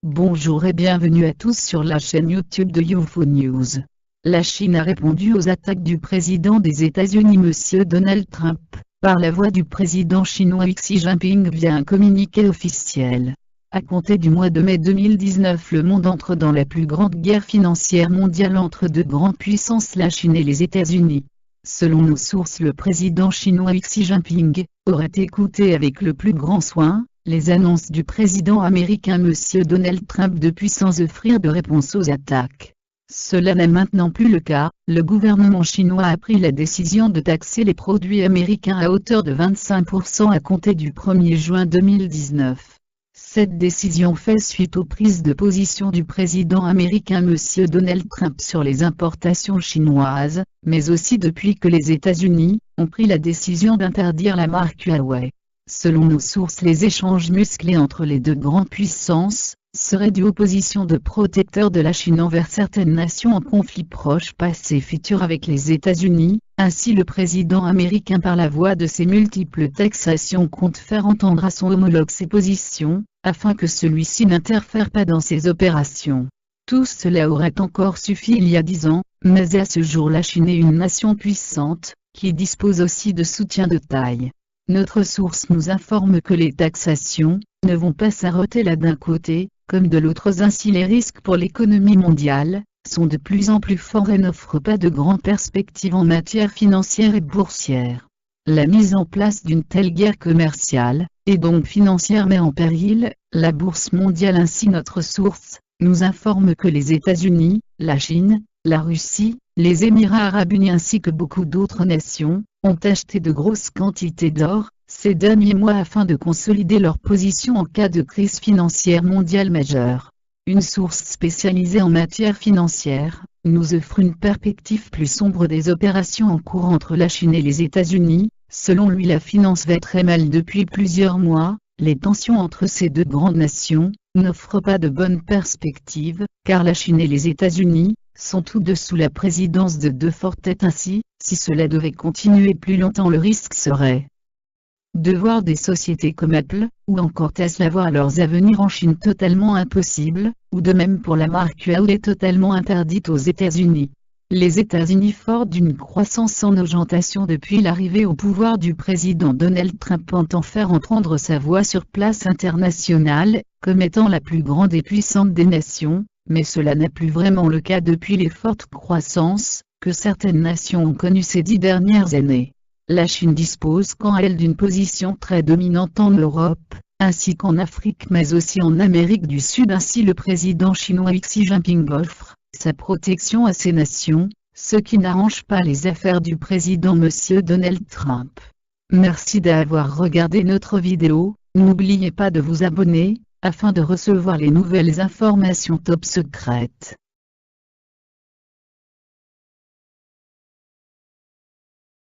Bonjour et bienvenue à tous sur la chaîne YouTube de UFO News. La Chine a répondu aux attaques du président des États-Unis Monsieur Donald Trump, par la voix du président chinois Xi Jinping via un communiqué officiel. À compter du mois de mai 2019, le monde entre dans la plus grande guerre financière mondiale entre deux grandes puissances, la Chine et les États-Unis. Selon nos sources, le président chinois Xi Jinping aurait écouté avec le plus grand soin les annonces du président américain Monsieur Donald Trump depuis sans offrir de réponse aux attaques. Cela n'est maintenant plus le cas, le gouvernement chinois a pris la décision de taxer les produits américains à hauteur de 25% à compter du 1er juin 2019. Cette décision fait suite aux prises de position du président américain Monsieur Donald Trump sur les importations chinoises, mais aussi depuis que les États-Unis ont pris la décision d'interdire la marque Huawei. Selon nos sources, les échanges musclés entre les deux grandes puissances seraient dus aux positions de protecteurs de la Chine envers certaines nations en conflit proche, passé, futur avec les États-Unis. Ainsi, le président américain, par la voie de ses multiples taxations, compte faire entendre à son homologue ses positions, afin que celui-ci n'interfère pas dans ses opérations. Tout cela aurait encore suffi il y a 10 ans, mais à ce jour la Chine est une nation puissante, qui dispose aussi de soutien de taille. Notre source nous informe que les taxations ne vont pas s'arrêter là d'un côté, comme de l'autre. Ainsi, les risques pour l'économie mondiale sont de plus en plus forts et n'offrent pas de grandes perspectives en matière financière et boursière. La mise en place d'une telle guerre commerciale, et donc financière, met en péril la bourse mondiale. Ainsi, notre source nous informe que les États-Unis, la Chine, la Russie, les Émirats arabes unis ainsi que beaucoup d'autres nations ont acheté de grosses quantités d'or ces derniers mois afin de consolider leur position en cas de crise financière mondiale majeure. Une source spécialisée en matière financière nous offre une perspective plus sombre des opérations en cours entre la Chine et les États-Unis. Selon lui, la finance va très mal depuis plusieurs mois. Les tensions entre ces deux grandes nations n'offrent pas de bonnes perspectives, car la Chine et les États-Unis sont tous deux sous la présidence de deux fortes têtes. Ainsi, si cela devait continuer plus longtemps, le risque serait de voir des sociétés comme Apple, ou encore Tesla, voir leurs avenirs en Chine totalement impossibles, ou de même pour la marque Huawei totalement interdite aux États-Unis. Les États-Unis, forts d'une croissance en augmentation depuis l'arrivée au pouvoir du président Donald Trump, entend faire entendre sa voix sur place internationale, comme étant la plus grande et puissante des nations, mais cela n'est plus vraiment le cas depuis les fortes croissances que certaines nations ont connues ces 10 dernières années. La Chine dispose quant à elle d'une position très dominante en Europe, ainsi qu'en Afrique, mais aussi en Amérique du Sud. Ainsi, le président chinois Xi Jinping offre sa protection à ces nations, ce qui n'arrange pas les affaires du président Monsieur Donald Trump. Merci d'avoir regardé notre vidéo. N'oubliez pas de vous abonner, afin de recevoir les nouvelles informations top secrètes.